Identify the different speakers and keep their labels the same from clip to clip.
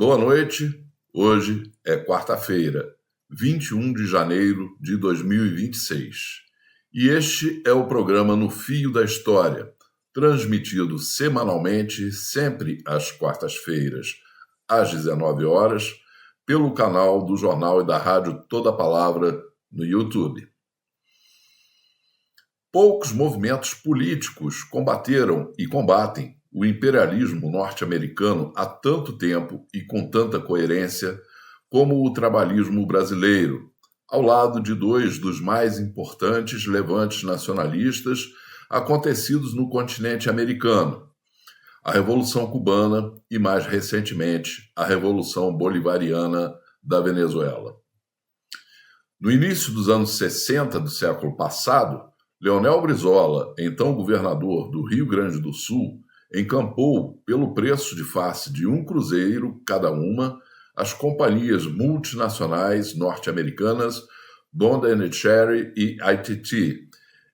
Speaker 1: Boa noite. Hoje é quarta-feira, 21 de janeiro de 2026. E este é o programa No Fio da História, transmitido semanalmente, sempre às quartas-feiras, às 19 horas, pelo canal do jornal e da rádio Toda a Palavra no YouTube. Poucos movimentos políticos combateram e combatem o imperialismo norte-americano há tanto tempo e com tanta coerência como o trabalhismo brasileiro, ao lado de dois dos mais importantes levantes nacionalistas acontecidos no continente americano, a Revolução Cubana e, mais recentemente, a Revolução Bolivariana da Venezuela. No início dos anos 60 do século passado, Leonel Brizola, então governador do Rio Grande do Sul, encampou, pelo preço de face de um cruzeiro cada uma, as companhias multinacionais norte-americanas Bond & Cherry e ITT,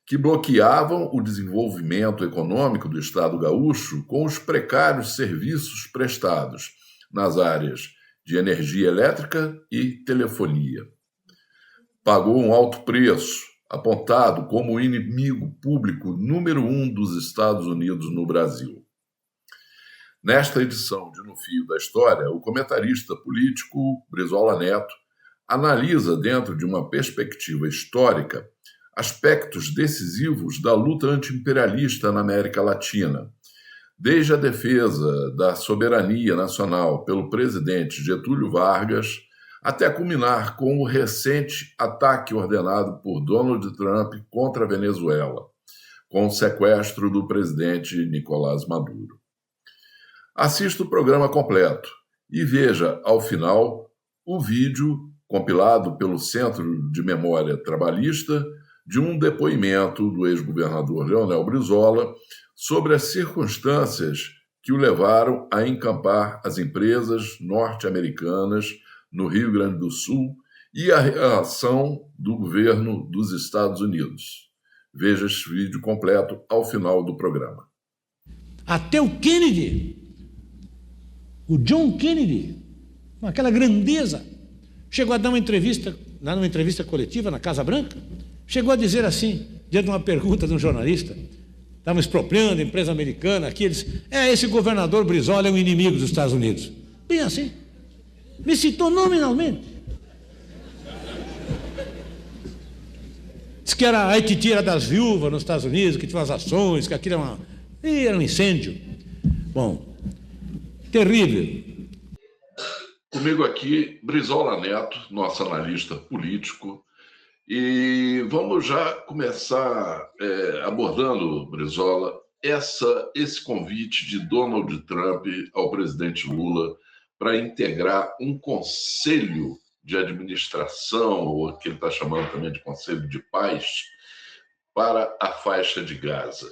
Speaker 1: que bloqueavam o desenvolvimento econômico do Estado gaúcho com os precários serviços prestados nas áreas de energia elétrica e telefonia. Pagou um alto preço, apontado como o inimigo público número 1 dos Estados Unidos no Brasil. Nesta edição de No Fio da História, o comentarista político Brizola Neto analisa, dentro de uma perspectiva histórica, aspectos decisivos da luta anti-imperialista na América Latina, desde a defesa da soberania nacional pelo presidente Getúlio Vargas, até culminar com o recente ataque ordenado por Donald Trump contra a Venezuela, com o sequestro do presidente Nicolás Maduro. Assista o programa completo e veja, ao final, o vídeo compilado pelo Centro de Memória Trabalhista de um depoimento do ex-governador Leonel Brizola sobre as circunstâncias que o levaram a encampar as empresas norte-americanas no Rio Grande do Sul e a reação do governo dos Estados Unidos. Veja este vídeo completo ao final do programa.
Speaker 2: Até o Kennedy, o John Kennedy, com aquela grandeza, chegou a dar uma entrevista, numa entrevista coletiva na Casa Branca, chegou a dizer assim, diante de uma pergunta de um jornalista, estavam expropriando a empresa americana, aqui eles, esse governador Brizola é um inimigo dos Estados Unidos. Bem assim, me citou nominalmente. Diz que a ITT era das viúvas nos Estados Unidos, que tinha umas ações, que aquilo era um incêndio. Bom, terrível.
Speaker 1: Comigo aqui, Brizola Neto, nosso analista político, e vamos já começar abordando, Brizola, esse convite de Donald Trump ao presidente Lula para integrar um conselho de administração, ou o que ele está chamando também de conselho de paz, para a faixa de Gaza.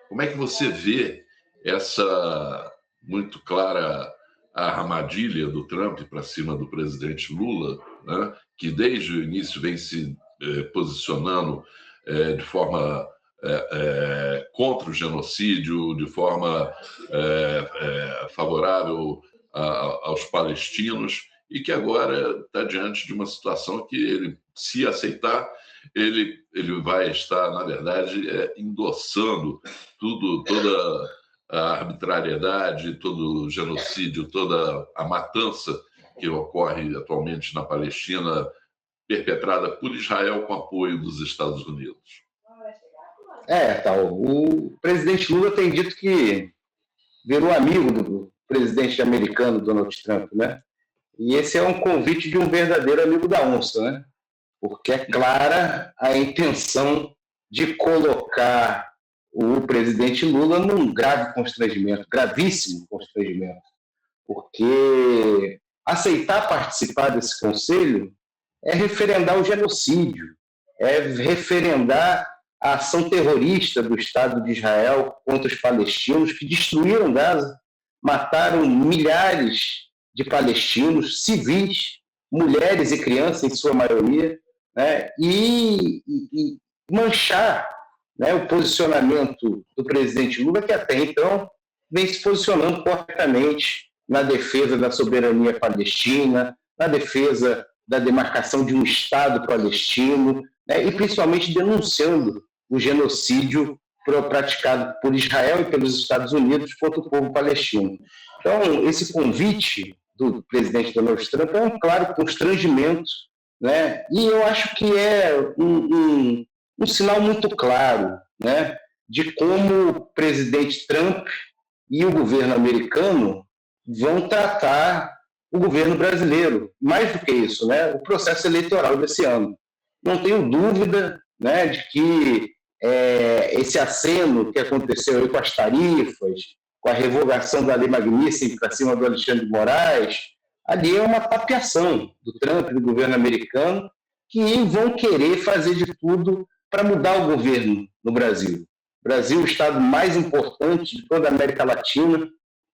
Speaker 1: Como é que você vê essa muito clara armadilha do Trump para cima do presidente Lula, né, que desde o início vem se posicionando de forma contra o genocídio, de forma favorável aos palestinos, e que agora está diante de uma situação que ele, se aceitar, ele vai estar, na verdade, endossando toda a arbitrariedade, todo o genocídio, toda a matança que ocorre atualmente na Palestina, perpetrada por Israel com apoio dos Estados Unidos.
Speaker 3: O presidente Lula tem dito que virou amigo do presidente americano, Donald Trump, né? E esse é um convite de um verdadeiro amigo da onça, né? Porque é clara a intenção de colocar o presidente Lula num grave constrangimento, gravíssimo constrangimento, porque aceitar participar desse conselho é referendar o genocídio, é referendar a ação terrorista do Estado de Israel contra os palestinos que destruíram Gaza, mataram milhares de palestinos, civis, mulheres e crianças em sua maioria, né? E manchar, né, o posicionamento do presidente Lula, que até então vem se posicionando corretamente na defesa da soberania palestina, na defesa da demarcação de um Estado palestino, né, e principalmente denunciando o genocídio praticado por Israel e pelos Estados Unidos contra o povo palestino. Então, esse convite do presidente Donald Trump é um claro constrangimento, né, e eu acho que é um sinal muito claro, né, de como o presidente Trump e o governo americano vão tratar o governo brasileiro. Mais do que isso, né, o processo eleitoral desse ano. Não tenho dúvida, né, de que esse aceno que aconteceu aí com as tarifas, com a revogação da Lei Magnífica para cima do Alexandre de Moraes, ali é uma tapeação do Trump e do governo americano, que vão querer fazer de tudo para mudar o governo no Brasil. O Brasil é o estado mais importante de toda a América Latina,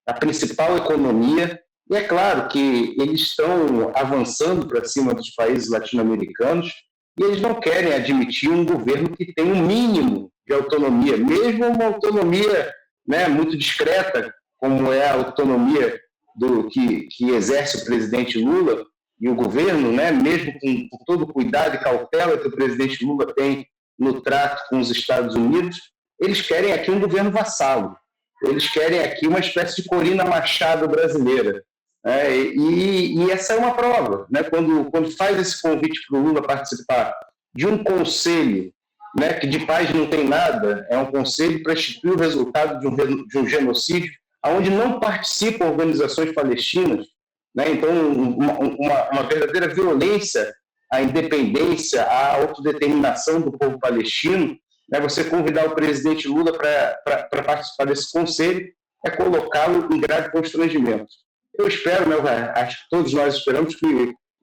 Speaker 3: a principal economia, e é claro que eles estão avançando para cima dos países latino-americanos e eles não querem admitir um governo que tem um mínimo de autonomia, mesmo uma autonomia, né, muito discreta, como é a autonomia que exerce o presidente Lula e o governo, né, mesmo com todo o cuidado e cautela que o presidente Lula tem no trato com os Estados Unidos, eles querem aqui um governo vassalo. Eles querem aqui uma espécie de Corina Machado brasileira. E essa é uma prova, né? Quando faz esse convite para o Lula participar de um conselho, né, que de paz não tem nada, é um conselho para instituir o resultado de um genocídio, onde não participam organizações palestinas, né? Então uma verdadeira violência à independência, à autodeterminação do povo palestino, né? Você convidar o presidente Lula para participar desse conselho é colocá-lo em grave constrangimento. Eu espero, né, acho que todos nós esperamos que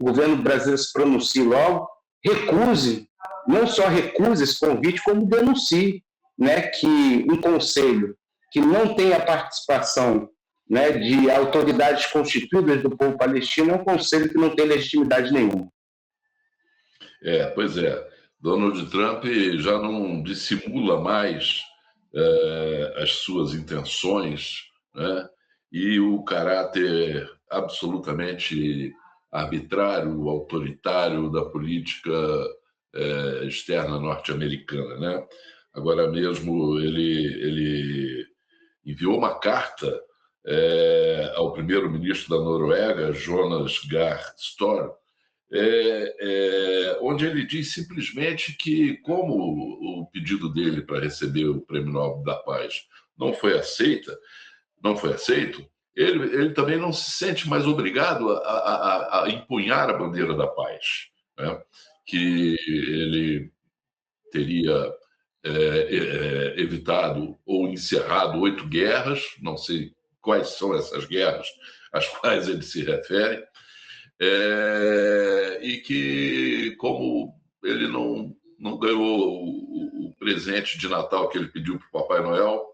Speaker 3: o governo brasileiro se pronuncie logo, recuse, não só recuse esse convite, como denuncie, né, que um conselho que não tem a participação, né, de autoridades constituídas do povo palestino é um conselho que não tem legitimidade nenhuma.
Speaker 1: Pois é. Donald Trump já não dissimula mais as suas intenções, né? E o caráter absolutamente arbitrário, autoritário da política externa norte-americana, né? Agora mesmo ele enviou uma carta ao primeiro-ministro da Noruega, Jonas Gahr Støre, onde ele diz simplesmente que, como o pedido dele para receber o Prêmio Nobel da Paz não foi aceito, ele também não se sente mais obrigado a empunhar a bandeira da paz, né? Que ele teria evitado ou encerrado 8 guerras, não sei quais são essas guerras às quais ele se refere, e que, como ele não ganhou o presente de Natal que ele pediu para o Papai Noel,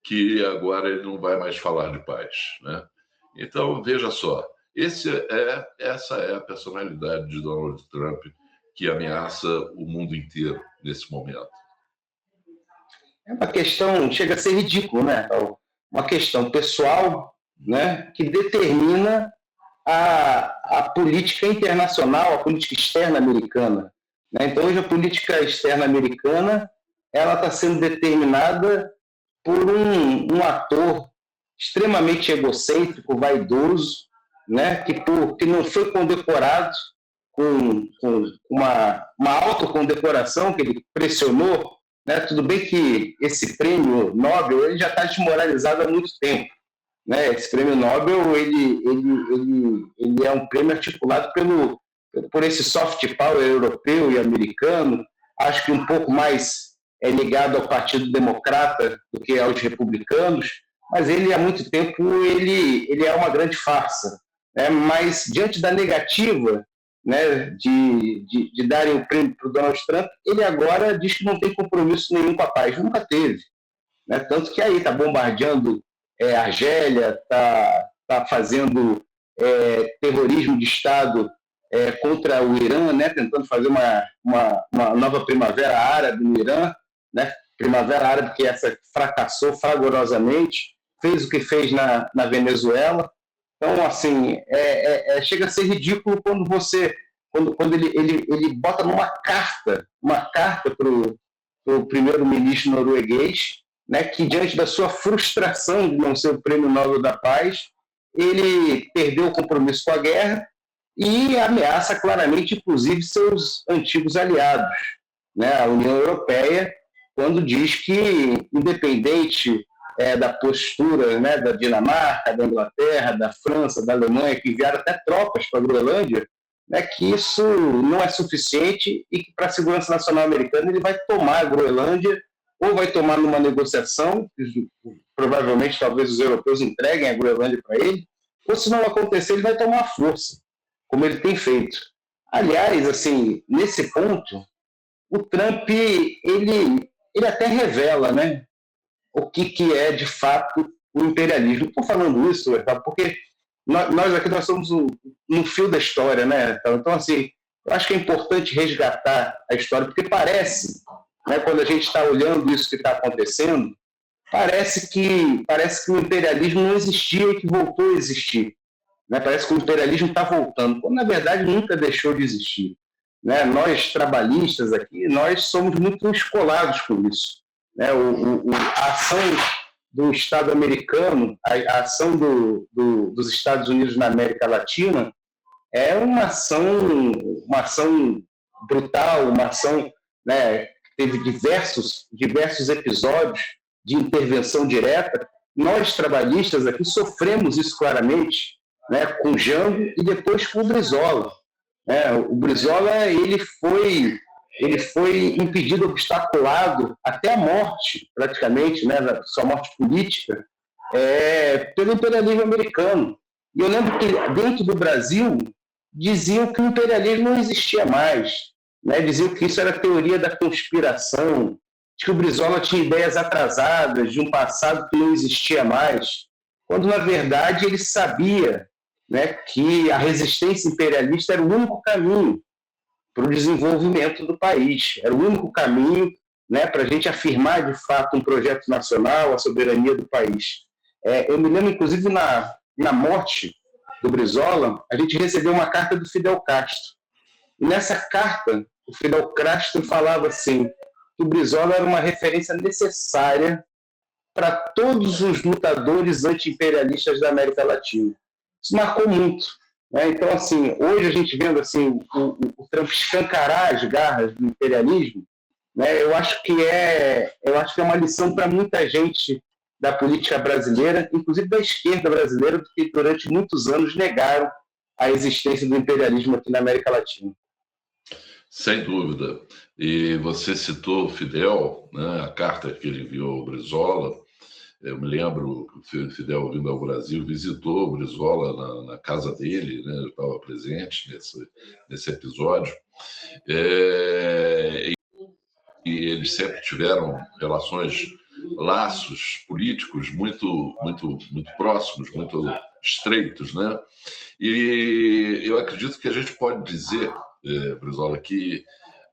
Speaker 1: que agora ele não vai mais falar de paz, né? Então, veja só, essa é a personalidade de Donald Trump que ameaça o mundo inteiro nesse momento.
Speaker 3: É uma questão, chega a ser ridículo, né? Uma questão pessoal, né, que determina a política internacional, a política externa americana, né? Então, hoje a política externa americana ela está sendo determinada por um ator extremamente egocêntrico, vaidoso, né, que não foi condecorado com uma autocondecoração que ele pressionou, né? Tudo bem que esse prêmio Nobel ele já está desmoralizado há muito tempo, né? Esse prêmio Nobel ele é um prêmio articulado por esse soft power europeu e americano, acho que um pouco mais ligado ao Partido Democrata do que aos republicanos, mas ele há muito tempo ele é uma grande farsa, né? Mas diante da negativa, né, de darem o prêmio para o Donald Trump, ele agora diz que não tem compromisso nenhum com a paz, nunca teve, né? Tanto que aí está bombardeando a Argélia, está fazendo terrorismo de Estado contra o Irã, né? Tentando fazer uma nova primavera árabe no Irã, né? Primavera árabe que essa fracassou fragorosamente, fez o que fez na Venezuela. Então, assim, chega a ser ridículo quando ele bota uma carta para o primeiro-ministro norueguês, né, que diante da sua frustração de não ser o Prêmio Nobel da Paz, ele perdeu o compromisso com a guerra e ameaça claramente, inclusive, seus antigos aliados, né, a União Europeia, quando diz que, independente da postura, né, da Dinamarca, da Inglaterra, da França, da Alemanha, que enviaram até tropas para a Groenlândia, né, que isso não é suficiente e que, para a segurança nacional americana, ele vai tomar a Groenlândia ou vai tomar numa negociação, provavelmente talvez os europeus entreguem a Groenlândia para ele, ou se não acontecer, ele vai tomar a força, como ele tem feito. Aliás, assim, nesse ponto, o Trump, ele até revela, né, o que é, de fato, o imperialismo. Estou falando isso, porque nós aqui somos no fio da história, né? Então, assim, eu acho que é importante resgatar a história, porque parece, né, quando a gente está olhando isso que está acontecendo, parece que o imperialismo não existia e que voltou a existir. Né? Parece que o imperialismo está voltando, quando, na verdade, nunca deixou de existir. Né? Nós, trabalhistas aqui, nós somos muito escolados com isso. Né? A ação do Estado americano, a ação dos Estados Unidos na América Latina é uma ação brutal, uma ação, né, que teve diversos episódios de intervenção direta. Nós, trabalhistas aqui, sofremos isso claramente, né, com Jango e depois com o Brizola. O Brizola ele foi impedido, obstaculado até a morte, praticamente, né, sua morte política, pelo imperialismo americano. E eu lembro que dentro do Brasil diziam que o imperialismo não existia mais, né? Diziam que isso era teoria da conspiração, que o Brizola tinha ideias atrasadas de um passado que não existia mais, quando na verdade ele sabia, né, que a resistência imperialista era o único caminho para o desenvolvimento do país, era o único caminho, né, para a gente afirmar de fato um projeto nacional, a soberania do país. Eu me lembro, inclusive, na morte do Brizola, a gente recebeu uma carta do Fidel Castro. E nessa carta, o Fidel Castro falava assim, que o Brizola era uma referência necessária para todos os lutadores anti-imperialistas da América Latina. Isso marcou muito. Né? Então, assim, hoje a gente vendo assim, o Trump escancarar as garras do imperialismo, né, eu acho que é uma lição para muita gente da política brasileira, inclusive da esquerda brasileira, que durante muitos anos negaram a existência do imperialismo aqui na América Latina.
Speaker 1: Sem dúvida. E você citou o Fidel, né, a carta que ele enviou ao Brizola. Eu me lembro que o Fidel, vindo ao Brasil, visitou o Brizola na casa dele, né, eu estava presente nesse episódio. E eles sempre tiveram laços políticos muito próximos, muito estreitos, né? E eu acredito que a gente pode dizer, Brizola, que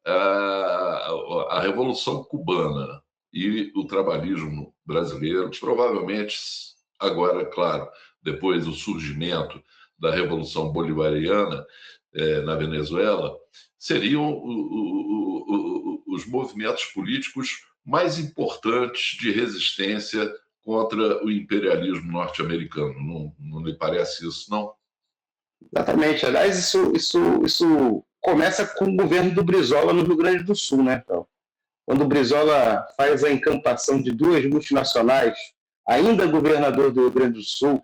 Speaker 1: a Revolução Cubana e o trabalhismo brasileiro, provavelmente agora, claro, depois do surgimento da Revolução Bolivariana na Venezuela, seriam os movimentos políticos mais importantes de resistência contra o imperialismo norte-americano. Não lhe parece isso, não?
Speaker 3: Exatamente. Aliás, isso começa com o governo do Brizola no Rio Grande do Sul, né? Então, quando o Brizola faz a encampação de duas multinacionais, ainda governador do Rio Grande do Sul,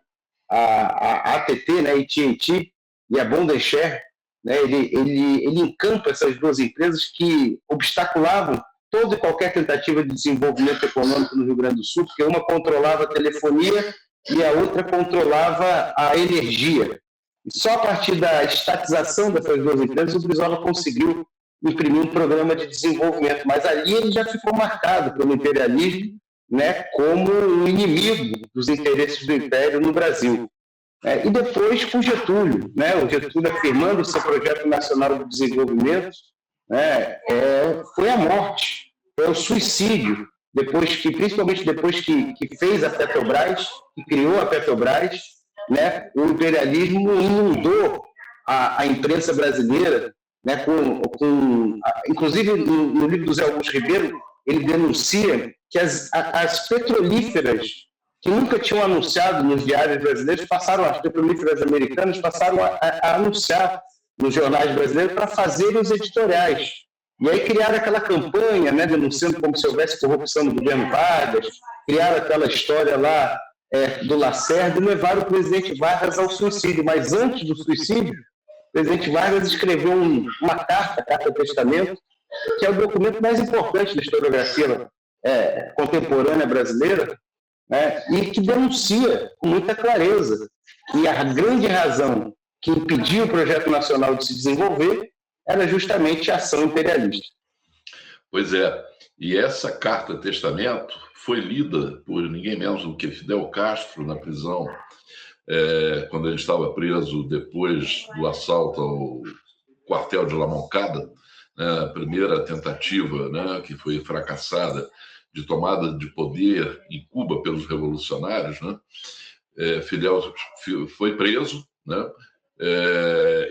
Speaker 3: a ATT, né, AT&T, e a Bondenshare, né, ele encampa essas duas empresas que obstaculavam toda e qualquer tentativa de desenvolvimento econômico no Rio Grande do Sul, porque uma controlava a telefonia e a outra controlava a energia. E só a partir da estatização dessas duas empresas, o Brizola conseguiu imprimir um programa de desenvolvimento, mas ali ele já ficou marcado pelo imperialismo, né, como um inimigo dos interesses do Império no Brasil. E depois com Getúlio, né, o Getúlio afirmando o seu projeto nacional de desenvolvimento, né, foi a morte, foi o suicídio, principalmente depois que fez a Petrobras, que criou a Petrobras, né, o imperialismo inundou a imprensa brasileira, né, inclusive no livro do Zé Augusto Ribeiro, ele denuncia que as petrolíferas que nunca tinham anunciado nos diários brasileiros, as petrolíferas americanas passaram a anunciar nos jornais brasileiros para fazerem os editoriais. E aí criaram aquela campanha, né, denunciando como se houvesse corrupção no governo Vargas, criaram aquela história lá do Lacerda e levaram o presidente Vargas ao suicídio. Mas antes do suicídio, o presidente Vargas escreveu uma carta-testamento, que é o documento mais importante da historiografia contemporânea brasileira, né, e que denuncia com muita clareza que a grande razão que impediu o projeto nacional de se desenvolver era justamente a ação imperialista.
Speaker 1: Pois é, e essa carta-testamento foi lida por ninguém menos do que Fidel Castro na prisão, quando ele estava preso depois do assalto ao quartel de La Moncada, né, a primeira tentativa, né, que foi fracassada, de tomada de poder em Cuba pelos revolucionários, né? Fidel foi preso, né?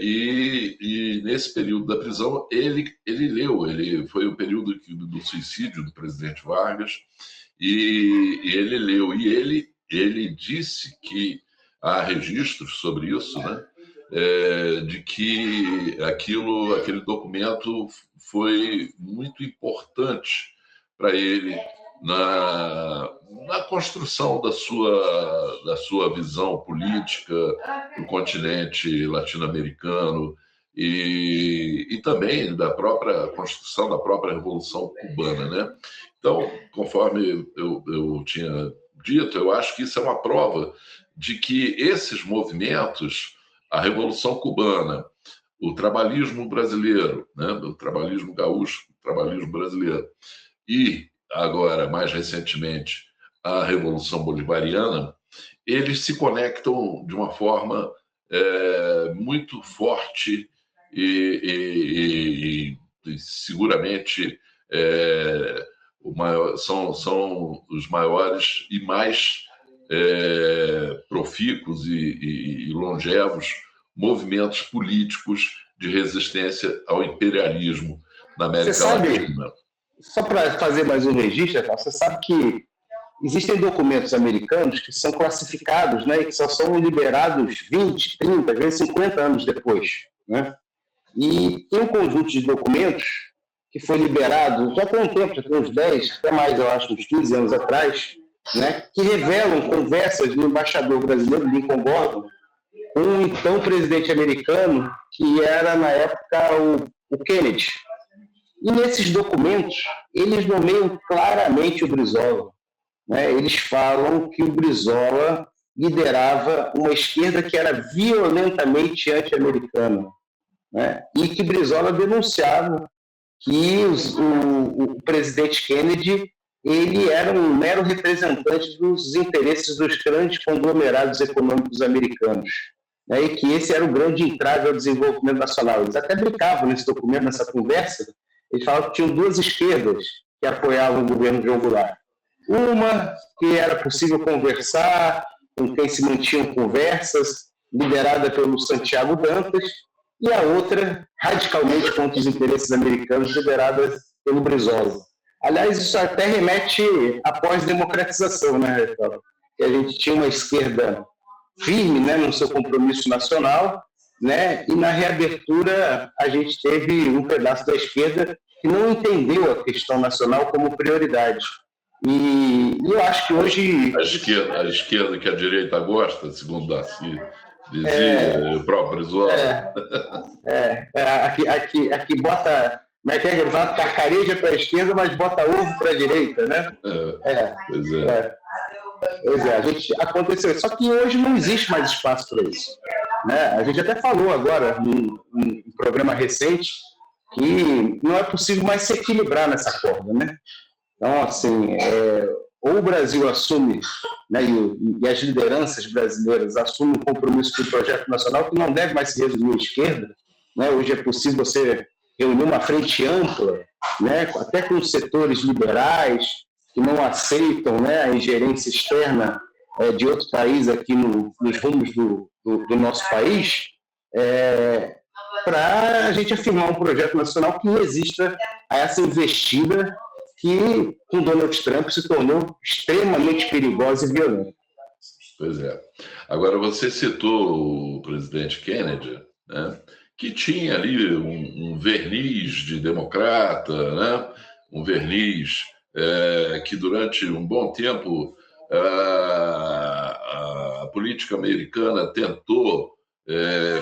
Speaker 1: E nesse período da prisão ele foi o período do suicídio do presidente Vargas, e ele leu, e ele disse que há registros sobre isso, né? De que aquele documento foi muito importante para ele na construção da sua visão política do continente latino-americano e também da própria construção da própria Revolução Cubana, né? Então, conforme eu tinha dito, eu acho que isso é uma prova de que esses movimentos, a Revolução Cubana, o trabalhismo brasileiro, né? O trabalhismo gaúcho, o trabalhismo brasileiro, e agora, mais recentemente, a Revolução Bolivariana, eles se conectam de uma forma muito forte e seguramente são os maiores e mais profícuos e longevos movimentos políticos de resistência ao imperialismo na América Latina.
Speaker 3: Só para fazer mais um registro, você sabe que existem documentos americanos que são classificados, né, e que só são liberados 20, 30, às vezes 50 anos depois, né? E tem um conjunto de documentos que foi liberado já tem um tempo, já tem uns 10, até mais, eu acho, uns 15 anos atrás, né, que revelam conversas do embaixador brasileiro, Lincoln Gordon, com o então presidente americano, que era, na época, o Kennedy. E nesses documentos, eles nomeiam claramente o Brizola, né? Eles falam que o Brizola liderava uma esquerda que era violentamente anti-americana, né? E que Brizola denunciava que o presidente Kennedy ele era um mero representante dos interesses dos grandes conglomerados econômicos americanos, né? E que esse era o grande entrave ao desenvolvimento nacional. Eles até brincavam nesse documento, nessa conversa. Eles falavam que tinham duas esquerdas que apoiavam o governo João Goulart. Uma que era possível conversar, com quem se mantinham conversas, liderada pelo Santiago Dantas, e a outra, radicalmente contra os interesses americanos, liderada pelo Brizola. Aliás, isso até remete à pós-democratização, né, Ricardo? Que a gente tinha uma esquerda firme, né, no seu compromisso nacional, né, e na reabertura a gente teve um pedaço da esquerda que não entendeu a questão nacional como prioridade. E eu acho que hoje...
Speaker 1: A esquerda que a direita gosta, segundo Darcy dizia, o próprio Brizola.
Speaker 3: Aqui bota... Mas quer que fala carcareja para a esquerda, mas bota ovo para a direita, né? Pois é, aconteceu isso. Só que hoje não existe mais espaço para isso, né? A gente até falou agora, num programa recente, que não é possível mais se equilibrar nessa corda, né? Então, assim, ou o Brasil assume, né, e as lideranças brasileiras assumem um compromisso com o projeto nacional que não deve mais se resumir à esquerda, né? Hoje é possível você reunir uma frente ampla, né, até com os setores liberais que não aceitam, né, a ingerência externa de outro país aqui nos rumos do nosso país, para a gente afirmar um projeto nacional que resista a essa investida que, com Donald Trump, se tornou extremamente perigosa e violenta.
Speaker 1: Pois é. Agora, você citou o presidente Kennedy, né, que tinha ali um verniz de democrata, né, um verniz que durante um bom tempo a política americana tentou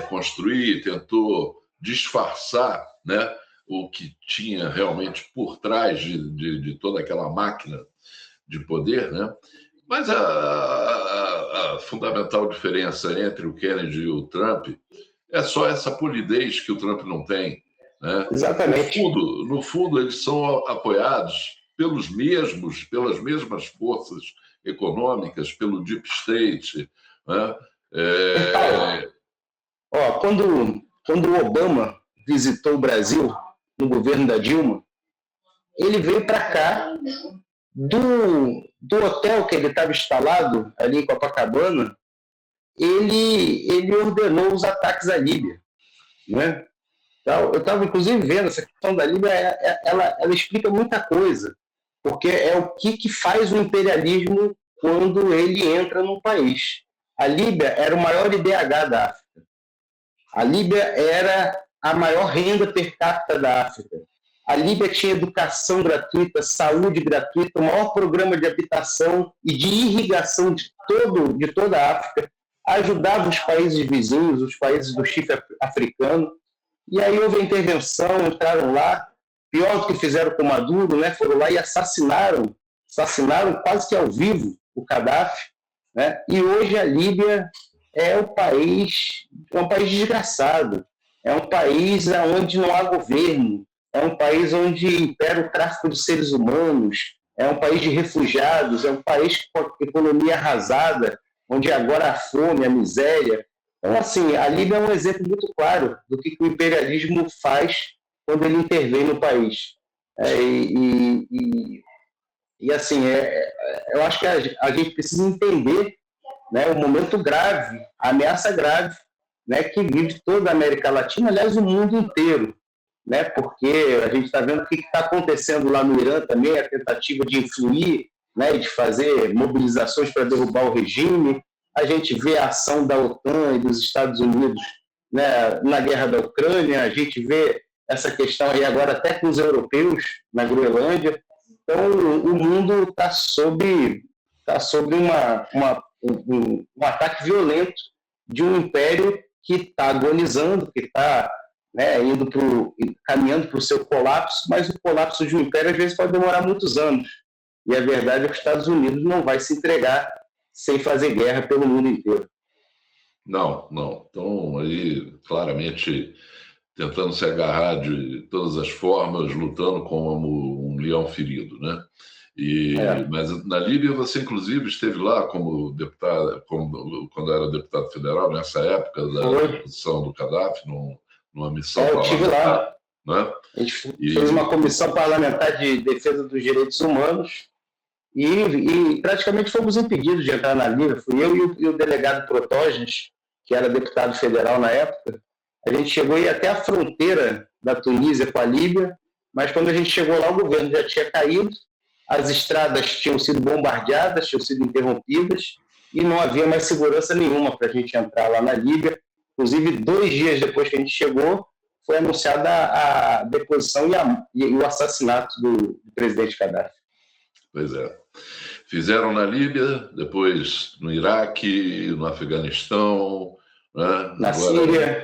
Speaker 1: construir, tentou disfarçar, né, o que tinha realmente por trás de toda aquela máquina de poder, né? Mas a fundamental diferença entre o Kennedy e o Trump é só essa polidez que o Trump não tem, né?
Speaker 3: Exatamente.
Speaker 1: No fundo, eles são apoiados pelas mesmas forças econômicas, pelo Deep State, né?
Speaker 3: Quando o Obama visitou o Brasil no governo da Dilma, ele veio para cá do hotel que ele estava instalado ali em Copacabana. Ele ordenou os ataques à Líbia, né? Eu estava, inclusive, vendo essa questão da Líbia, ela explica muita coisa, porque é o que faz o imperialismo quando ele entra num país. A Líbia era o maior IDH da África. A Líbia era a maior renda per capita da África. A Líbia tinha educação gratuita, saúde gratuita, o maior programa de habitação e de irrigação de toda a África. Ajudava os países vizinhos, os países do chifre africano. E aí houve a intervenção, entraram lá, pior do que fizeram com Maduro, né? Foram lá e assassinaram quase que ao vivo o Gaddafi, né? E hoje a Líbia é um país desgraçado, é um país onde não há governo, é um país onde impera o tráfico de seres humanos, é um país de refugiados, é um país com a economia arrasada, onde agora a fome, a miséria. Então, assim, a Líbia é um exemplo muito claro do que o imperialismo faz quando ele intervém no país. Assim, eu acho que a gente precisa entender, né, o momento grave, a ameaça grave, né, que vive toda a América Latina, aliás, o mundo inteiro, né, porque a gente está vendo o que está acontecendo lá no Irã também, a tentativa de influir, né, de fazer mobilizações para derrubar o regime. A gente vê a ação da OTAN e dos Estados Unidos, né, na guerra da Ucrânia, a gente vê essa questão aí agora até com os europeus na Groenlândia. Então, o mundo está sob um ataque violento de um império que está agonizando, que está, né, caminhando para o seu colapso, mas o colapso de um império às vezes pode demorar muitos anos. E a verdade é que os Estados Unidos não vai se entregar sem fazer guerra pelo mundo inteiro.
Speaker 1: Não. Estão aí claramente tentando se agarrar de todas as formas, lutando como um leão ferido, né? Mas na Líbia você, inclusive, esteve lá como deputado, quando era deputado federal, nessa época da posição do Gaddafi, numa missão
Speaker 3: parlamentar. Eu estive lá.
Speaker 1: Né?
Speaker 3: A gente fez uma comissão parlamentar de defesa dos direitos humanos e praticamente fomos impedidos de entrar na Líbia. Fui eu e o delegado Protógenes, que era deputado federal na época. A gente chegou a ir até a fronteira da Tunísia com a Líbia, mas quando a gente chegou lá, o governo já tinha caído, as estradas tinham sido bombardeadas, tinham sido interrompidas, e não havia mais segurança nenhuma para a gente entrar lá na Líbia. Inclusive, 2 dias depois que a gente chegou, foi anunciada a deposição e o assassinato do presidente Gaddafi.
Speaker 1: Pois é. Fizeram na Líbia, depois no Iraque, no Afeganistão, né?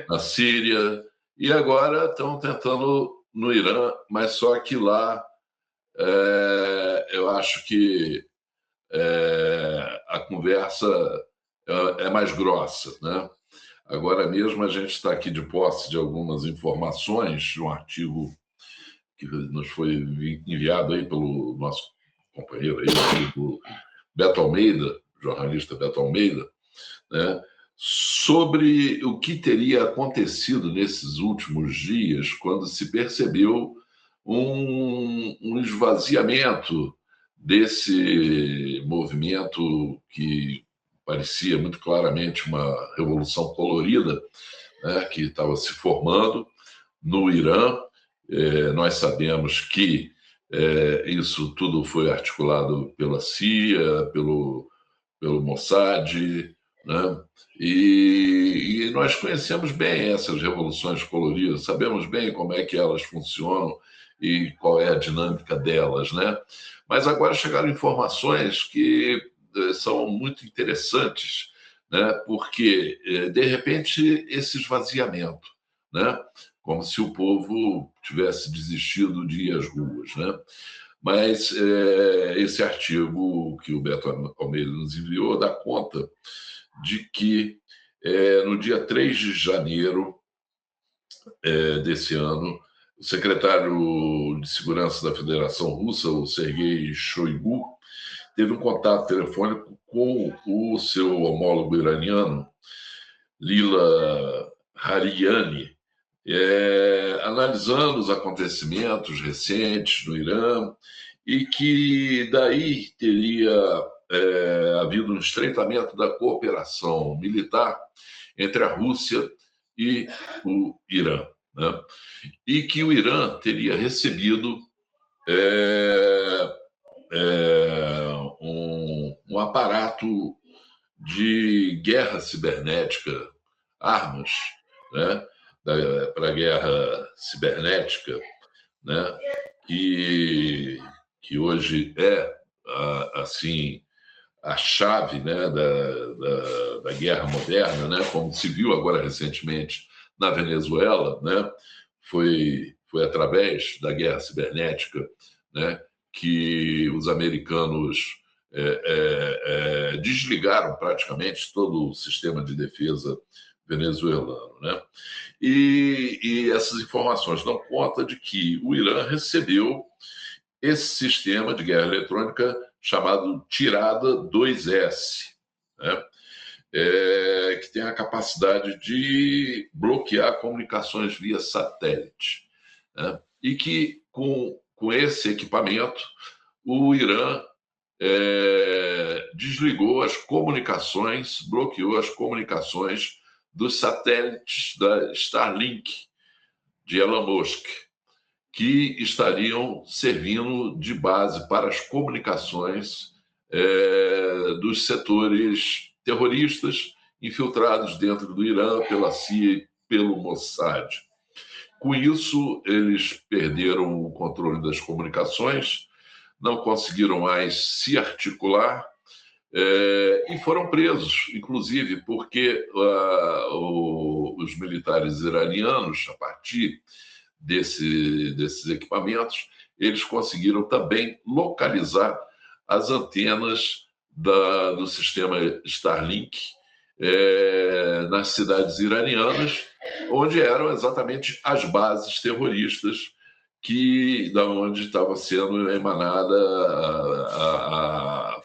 Speaker 1: Na Síria, e agora estão tentando no Irã, mas só que lá eu acho que a conversa é mais grossa, né? Agora mesmo a gente está aqui de posse de algumas informações de um artigo que nos foi enviado aí pelo nosso companheiro aí, o Beto Almeida, jornalista Beto Almeida, né, sobre o que teria acontecido nesses últimos dias quando se percebeu um esvaziamento desse movimento que parecia muito claramente uma revolução colorida, né, que estava se formando no Irã. Nós sabemos que isso tudo foi articulado pela CIA, pelo Mossad, né? E nós conhecemos bem essas revoluções coloridas, sabemos bem como é que elas funcionam e qual é a dinâmica delas, né? Mas agora chegaram informações que são muito interessantes, né? Porque, de repente, esse esvaziamento, né? Como se o povo tivesse desistido de ir às ruas, né? Mas esse artigo que o Beto Almeida nos enviou dá conta de que no dia 3 de janeiro desse ano, o secretário de Segurança da Federação Russa, o Sergei Shoigu, teve um contato telefônico com o seu homólogo iraniano, Lila Hariani, analisando os acontecimentos recentes no Irã, e que daí teria havido um estreitamento da cooperação militar entre a Rússia e o Irã, né? E que o Irã teria recebido um aparato de guerra cibernética, armas, né, para a guerra cibernética, né, que hoje é assim a chave, né, da guerra moderna, né, como se viu agora recentemente na Venezuela, né, foi através da guerra cibernética, né, que os americanos desligaram praticamente todo o sistema de defesa venezuelano, né? E essas informações dão conta de que o Irã recebeu esse sistema de guerra eletrônica chamado Tirada 2S, né? Que tem a capacidade de bloquear comunicações via satélite, né? E que, com esse equipamento, o Irã desligou as comunicações, bloqueou as comunicações dos satélites da Starlink, de Elon Musk, que estariam servindo de base para as comunicações dos setores terroristas infiltrados dentro do Irã pela CIA e pelo Mossad. Com isso, eles perderam o controle das comunicações, não conseguiram mais se articular e foram presos, inclusive porque os militares iranianos, a partir desses equipamentos, eles conseguiram também localizar as antenas do sistema Starlink nas cidades iranianas, onde eram exatamente as bases terroristas da onde estava sendo emanada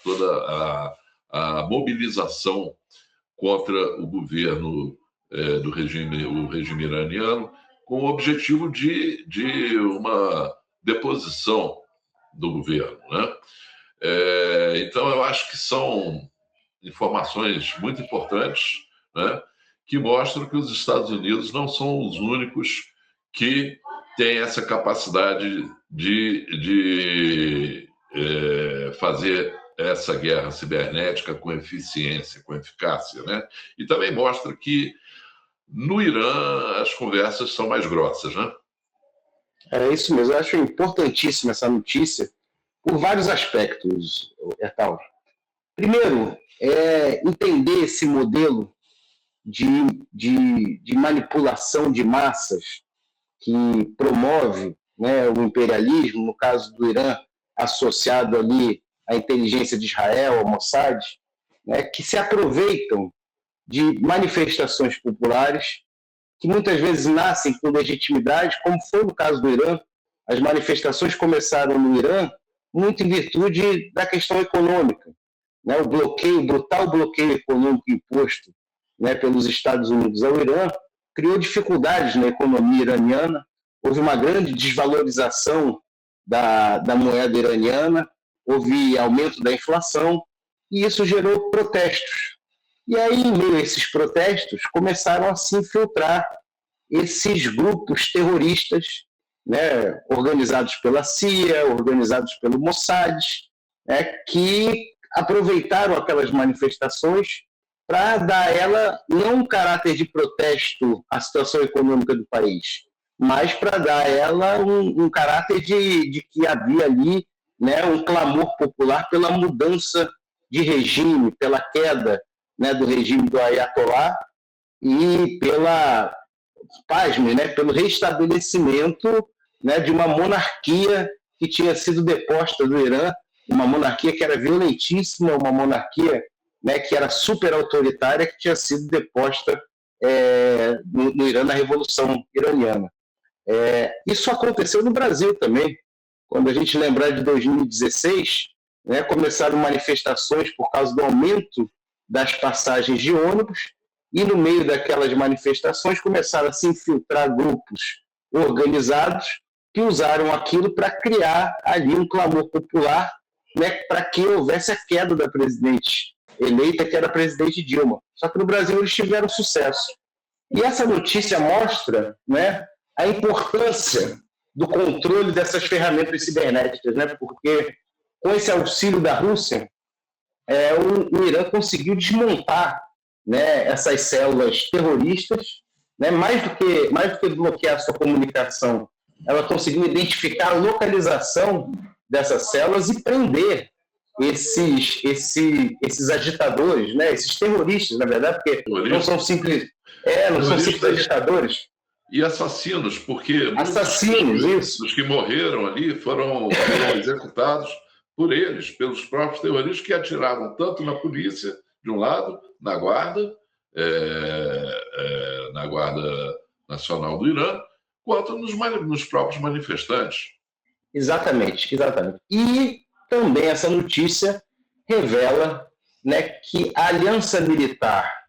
Speaker 1: toda a mobilização contra o governo do regime iraniano, com o objetivo de uma deposição do governo, né? Então, eu acho que são informações muito importantes, né, que mostram que os Estados Unidos não são os únicos que têm essa capacidade de fazer essa guerra cibernética com eficiência, com eficácia, né? E também mostra que no Irã as conversas são mais grossas, né?
Speaker 3: É isso mesmo. Eu acho importantíssima essa notícia por vários aspectos, Ertal. Primeiro, entender esse modelo de manipulação de massas que promove, né, o imperialismo, no caso do Irã, associado ali à inteligência de Israel, ao Mossad, né, que se aproveitam de manifestações populares que muitas vezes nascem com legitimidade, como foi no caso do Irã. As manifestações começaram no Irã muito em virtude da questão econômica, né, o brutal bloqueio econômico imposto, né, pelos Estados Unidos ao Irã criou dificuldades na economia iraniana, houve uma grande desvalorização da moeda iraniana, houve aumento da inflação, e isso gerou protestos. E aí, em meio a esses protestos, começaram a se infiltrar esses grupos terroristas, né, organizados pela CIA, organizados pelo Mossad, né, que aproveitaram aquelas manifestações para dar a ela não um caráter de protesto à situação econômica do país, mas para dar a ela um caráter de que havia ali, né, um clamor popular pela mudança de regime, pela queda, né, do regime do Ayatollah e pelo restabelecimento, né, de uma monarquia que tinha sido deposta do Irã, uma monarquia que era violentíssima, uma monarquia, né, que era super autoritária, que tinha sido deposta no Irã na Revolução Iraniana. Isso aconteceu no Brasil também. Quando a gente lembrar de 2016, né, começaram manifestações por causa do aumento das passagens de ônibus, e no meio daquelas manifestações começaram a se infiltrar grupos organizados que usaram aquilo para criar ali um clamor popular, né, para que houvesse a queda da presidente eleita, que era a presidente Dilma. Só que no Brasil eles tiveram sucesso. E essa notícia mostra, né, a importância do controle dessas ferramentas cibernéticas, né, porque com esse auxílio da Rússia, o Irã conseguiu desmontar, né, essas células terroristas, né, mais do que bloquear a sua comunicação, ela conseguiu identificar a localização dessas células e prender esses agitadores, né, esses terroristas, na verdade, porque não são simples agitadores.
Speaker 1: E assassinos, porque
Speaker 3: assassinos,
Speaker 1: os que morreram ali foram executados por eles, pelos próprios terroristas que atiravam tanto na polícia, de um lado, na Guarda Nacional do Irã, quanto nos próprios manifestantes.
Speaker 3: Exatamente. E também essa notícia revela, né, que a aliança militar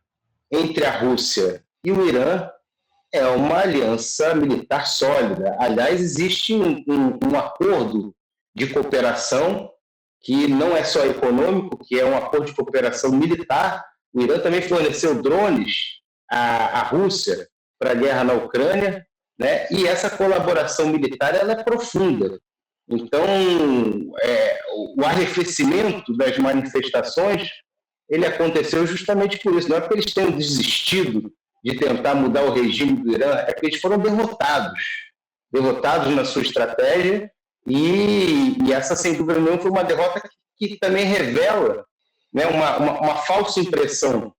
Speaker 3: entre a Rússia e o Irã é uma aliança militar sólida. Aliás, existe um acordo de cooperação que não é só econômico, que é um acordo de cooperação militar. O Irã também forneceu drones à Rússia para a guerra na Ucrânia, né? E essa colaboração militar ela é profunda. Então, o arrefecimento das manifestações ele aconteceu justamente por isso. Não é porque eles tenham desistido de tentar mudar o regime do Irã, é que eles foram derrotados na sua estratégia. E essa, sem dúvida nenhuma, foi uma derrota que também revela, né, uma falsa impressão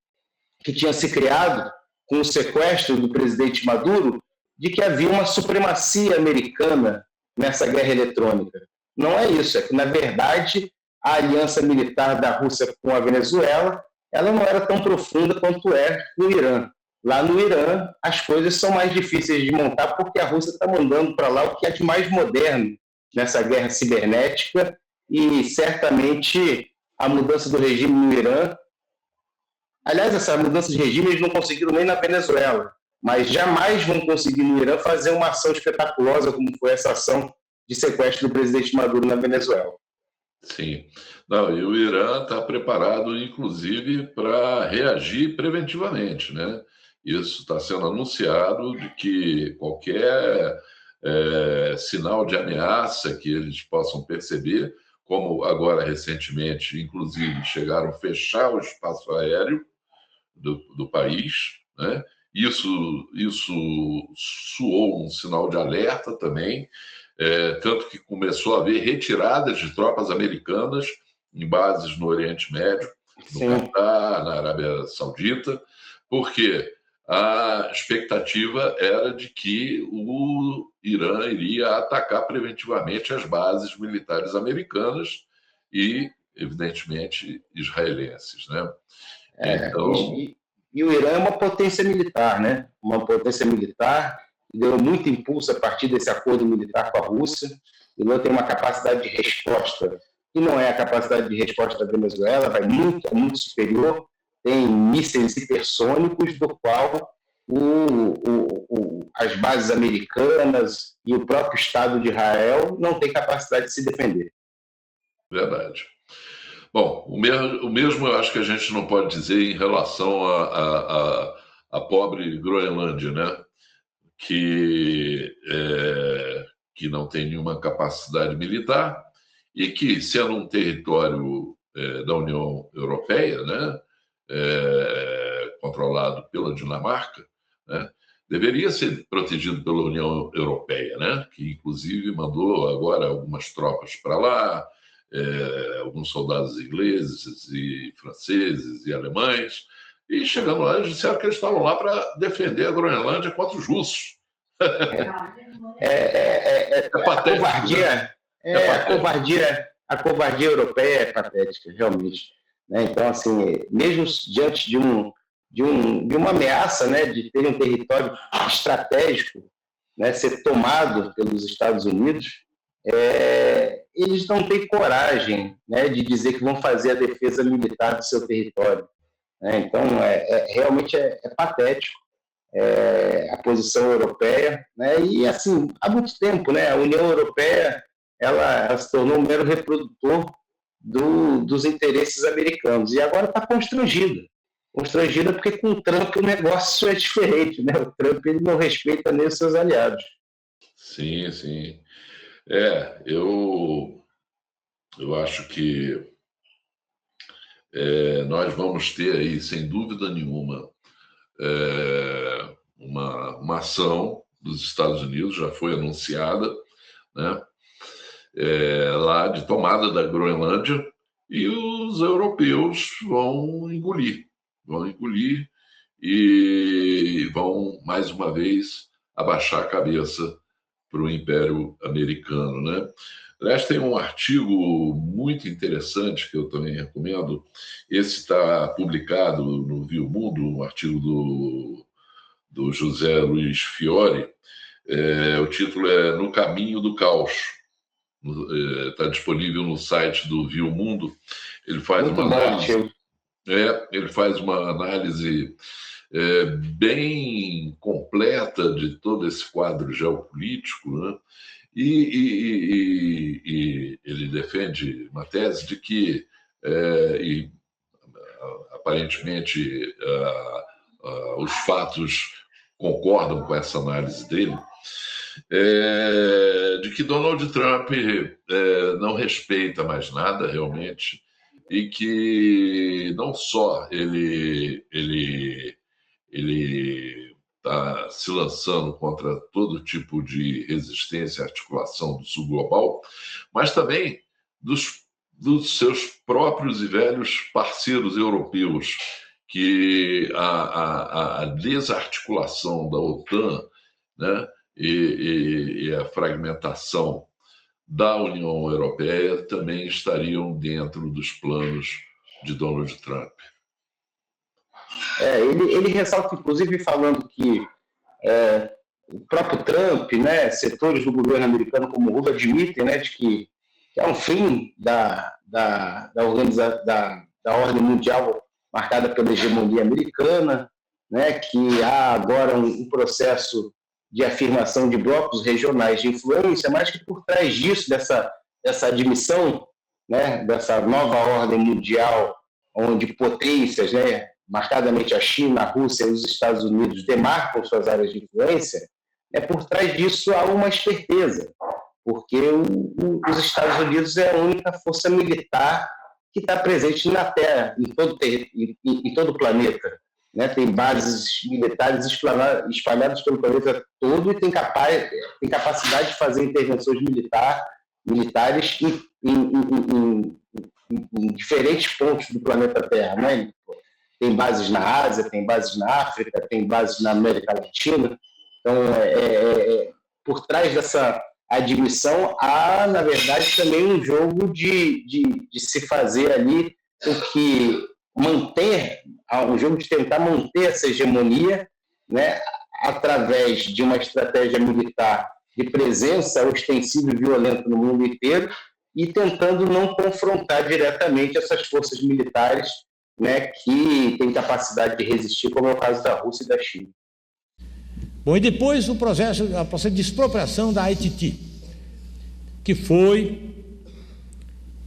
Speaker 3: que tinha se criado com o sequestro do presidente Maduro de que havia uma supremacia americana nessa guerra eletrônica. Não é isso, é que, na verdade, a aliança militar da Rússia com a Venezuela ela não era tão profunda quanto é no Irã. Lá no Irã, as coisas são mais difíceis de montar porque a Rússia está mandando para lá o que é de mais moderno nessa guerra cibernética e, certamente, a mudança do regime no Irã... Aliás, essa mudança de regime eles não conseguiram nem na Venezuela, mas jamais vão conseguir no Irã fazer uma ação espetaculosa como foi essa ação de sequestro do presidente Maduro na Venezuela.
Speaker 1: Sim. Não, e o Irã está preparado, inclusive, para reagir preventivamente, né? Isso está sendo anunciado de que qualquer sinal de ameaça que eles possam perceber, como agora recentemente, inclusive, chegaram a fechar o espaço aéreo do país, né? Isso soou um sinal de alerta também, tanto que começou a haver retiradas de tropas americanas em bases no Oriente Médio, no Catar, na Arábia Saudita, porque a expectativa era de que o Irã iria atacar preventivamente as bases militares americanas e, evidentemente, israelenses, né?
Speaker 3: Então... E o Irã é uma potência militar, né? Uma potência militar que deu muito impulso a partir desse acordo militar com a Rússia. O Irã tem uma capacidade de resposta que não é a capacidade de resposta da Venezuela, vai muito superior. Tem mísseis hipersônicos, do qual as bases americanas e o próprio Estado de Israel não têm capacidade de se defender.
Speaker 1: Verdade. Bom, o mesmo eu acho que a gente não pode dizer em relação à pobre Groenlândia, né? Que não tem nenhuma capacidade militar e que, sendo um território da União Europeia, né? Controlado pela Dinamarca, né? Deveria ser protegido pela União Europeia, né? Que inclusive mandou agora algumas tropas para lá, alguns soldados ingleses e franceses e alemães, e chegando lá, eles disseram que eles estavam lá para defender a Groenlândia contra os russos.
Speaker 3: Patético,
Speaker 1: né?
Speaker 3: A covardia europeia é patética, realmente. Né? Então, assim, mesmo diante de uma ameaça, né, de ter um território estratégico, né, ser tomado pelos Estados Unidos, eles não têm coragem, né, de dizer que vão fazer a defesa militar do seu território. Né? Então, realmente é patético a posição europeia. Né? E, assim, há muito tempo, né, a União Europeia ela se tornou um mero reprodutor dos interesses americanos. E agora está constrangida porque com o Trump o negócio é diferente, né? O Trump ele não respeita nem os seus aliados.
Speaker 1: Sim, sim. Eu acho que nós vamos ter aí, sem dúvida nenhuma, uma ação dos Estados Unidos, já foi anunciada, né? Lá de tomada da Groenlândia, e os europeus vão engolir e vão, mais uma vez, abaixar a cabeça para o Império Americano, né? Aliás, tem um artigo muito interessante que eu também recomendo. Esse está publicado no Viu Mundo, um artigo do José Luiz Fiore. O título é No Caminho do Caos. Está disponível no site do Viu Mundo. Ele faz uma análise bem completa de todo esse quadro geopolítico, né? E ele defende uma tese de que, aparentemente, os fatos concordam com essa análise dele, de que Donald Trump não respeita mais nada, realmente, e que não só ele está se lançando contra todo tipo de resistência e articulação do Sul Global, mas também dos seus próprios e velhos parceiros europeus, que a desarticulação da OTAN, né, e a fragmentação da União Europeia também estariam dentro dos planos de Donald Trump.
Speaker 3: Ele ressalta, inclusive, falando que o próprio Trump, né, setores do governo americano como o Lula admitem, né, de que é um fim da ordem mundial marcada pela hegemonia americana, né, que há agora um processo de afirmação de blocos regionais de influência, mas que por trás disso, dessa admissão, né, dessa nova ordem mundial, onde potências, né, marcadamente a China, a Rússia e os Estados Unidos demarcam suas áreas de influência, por trás disso há uma esperteza, porque os Estados Unidos é a única força militar que está presente na Terra, em todo o planeta. Né? Tem bases militares espalhadas pelo planeta todo e tem capacidade de fazer intervenções militares em diferentes pontos do planeta Terra. Né? Tem bases na Ásia, tem bases na África, tem bases na América Latina. Então, por trás dessa admissão, há, na verdade, também um jogo de se fazer ali o que um jogo de tentar manter essa hegemonia, né, através de uma estratégia militar de presença ostensiva e violenta no mundo inteiro e tentando não confrontar diretamente essas forças militares, né, que têm capacidade de resistir, como é o caso da Rússia e da China.
Speaker 2: Bom, e depois o processo de expropriação da ITT, que foi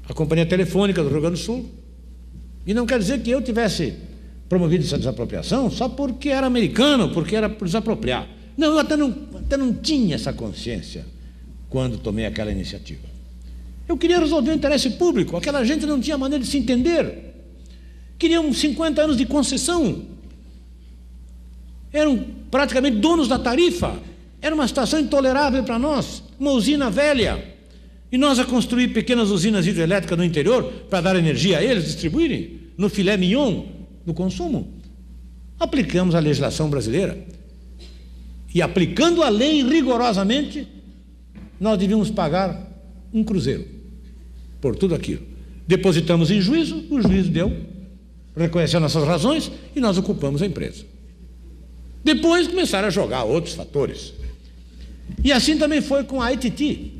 Speaker 2: a Companhia Telefônica do Rio Grande do Sul. E não quer dizer que eu tivesse promovido essa desapropriação só porque era americano, porque era por desapropriar. Não, eu até não tinha essa consciência quando tomei aquela iniciativa. Eu queria resolver o interesse público, aquela gente não tinha maneira de se entender. Queriam 50 anos de concessão. Eram praticamente donos da tarifa. Era uma situação intolerável para nós, uma usina velha. E nós a construir pequenas usinas hidrelétricas no interior para dar energia a eles, distribuírem no filé mignon do consumo. Aplicamos a legislação brasileira. E aplicando a lei rigorosamente, nós devíamos pagar um cruzeiro por tudo aquilo. Depositamos em juízo, o juiz deu, reconheceu nossas razões e nós ocupamos a empresa. Depois começaram a jogar outros fatores. E assim também foi com a ITT,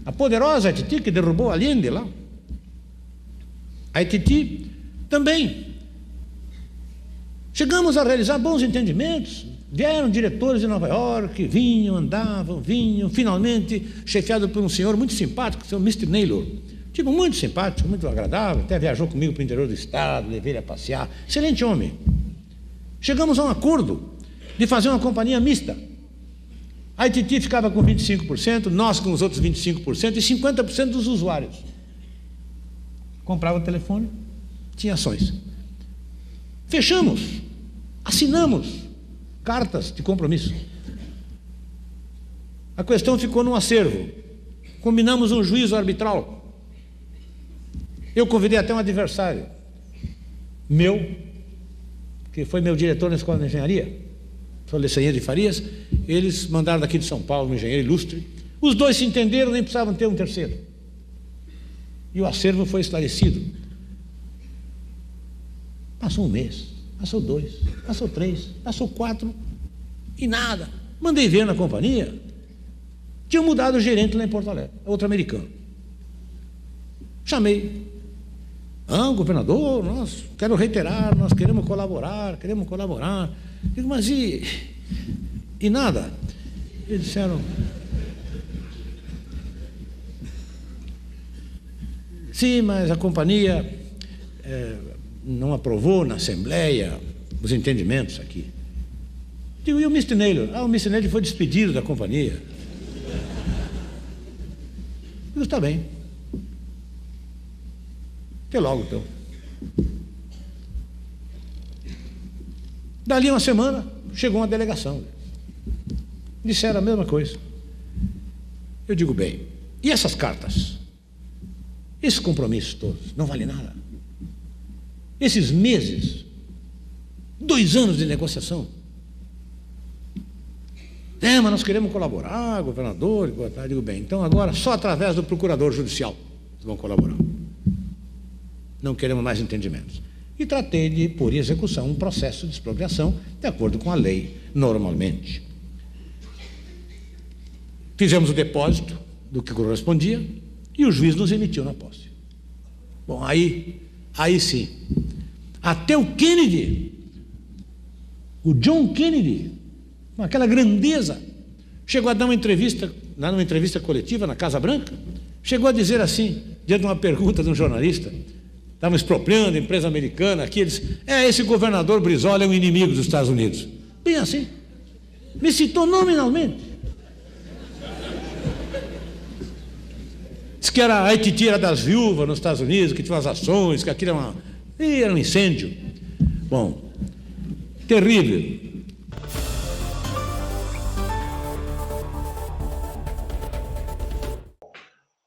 Speaker 2: a poderosa ITT que derrubou a Allende lá. A ITT também. Chegamos a realizar bons entendimentos. Vieram diretores de Nova York, vinham, andavam, finalmente chefiado por um senhor muito simpático, o senhor Mr. Naylor. Tipo, muito simpático, muito agradável, até viajou comigo para o interior do estado, levei ele a passear. Excelente homem. Chegamos a um acordo de fazer uma companhia mista. A ITT ficava com 25%, nós com os outros 25% e 50% dos usuários. Comprava o telefone, tinha ações. Fechamos, assinamos cartas de compromisso. A questão ficou no acervo. Combinamos um juízo arbitral. Eu convidei até um adversário meu, que foi meu diretor na Escola de Engenharia, sou Alessanha de Farias. Eles mandaram daqui de São Paulo um engenheiro ilustre. Os dois se entenderam, nem precisavam ter um terceiro. E o acervo foi esclarecido. Passou um mês, passou 2, passou 3, passou 4 e nada. Mandei ver na companhia. Tinha mudado o gerente lá em Porto Alegre, outro americano. Chamei. Governador, nós quero reiterar, nós queremos colaborar. Digo, mas e nada? Eles disseram, sim, mas a companhia não aprovou na Assembleia os entendimentos aqui. Digo, e o Mr. Naylor? O Mr. Naylor foi despedido da companhia. Digo, está bem. Até logo, então. Dali uma semana, chegou uma delegação. Disseram a mesma coisa. Eu digo, bem, e essas cartas? Esses compromissos todos, não vale nada? Esses meses, 2 anos de negociação. Mas nós queremos colaborar, governador, eu digo, bem, então agora só através do procurador judicial vão colaborar. Não queremos mais entendimentos. E tratei de pôr em execução um processo de expropriação de acordo com a lei, normalmente. Fizemos o depósito do que correspondia e o juiz nos emitiu na posse. Bom, aí sim, até o Kennedy, o John Kennedy, com aquela grandeza, chegou a dar uma entrevista, numa entrevista coletiva na Casa Branca, chegou a dizer assim, diante de uma pergunta de um jornalista, estavam expropriando a empresa americana, aqui eles, esse governador Brizola é um inimigo dos Estados Unidos. Bem assim, me citou nominalmente. Diz que a ITT era das viúvas nos Estados Unidos, que tinha umas ações, que aquilo era um incêndio. Bom, terrível.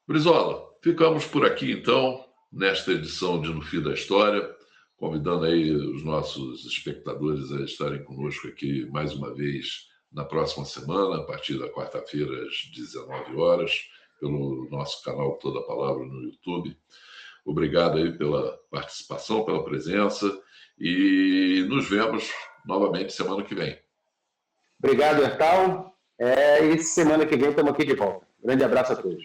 Speaker 1: Brizola, ficamos por aqui então, nesta edição de No Fim da História, convidando aí os nossos espectadores a estarem conosco aqui mais uma vez na próxima semana, a partir da quarta-feira às 19 horas, pelo nosso canal Toda a Palavra no YouTube. Obrigado aí pela participação, pela presença e nos vemos novamente semana que vem.
Speaker 3: Obrigado, Hertal. E semana que vem estamos aqui de volta. Grande abraço a todos.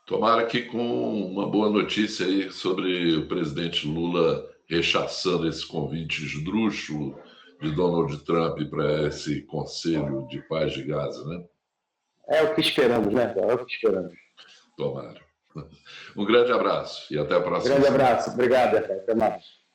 Speaker 1: Tomara que com uma boa notícia aí sobre o presidente Lula rechaçando esse convite esdrúxulo de Donald Trump para esse Conselho de Paz de Gaza, né?
Speaker 3: É o que esperamos, né? É o que esperamos.
Speaker 1: Tomara. Um grande abraço e até a próxima.
Speaker 3: Grande abraço. Obrigado, até mais.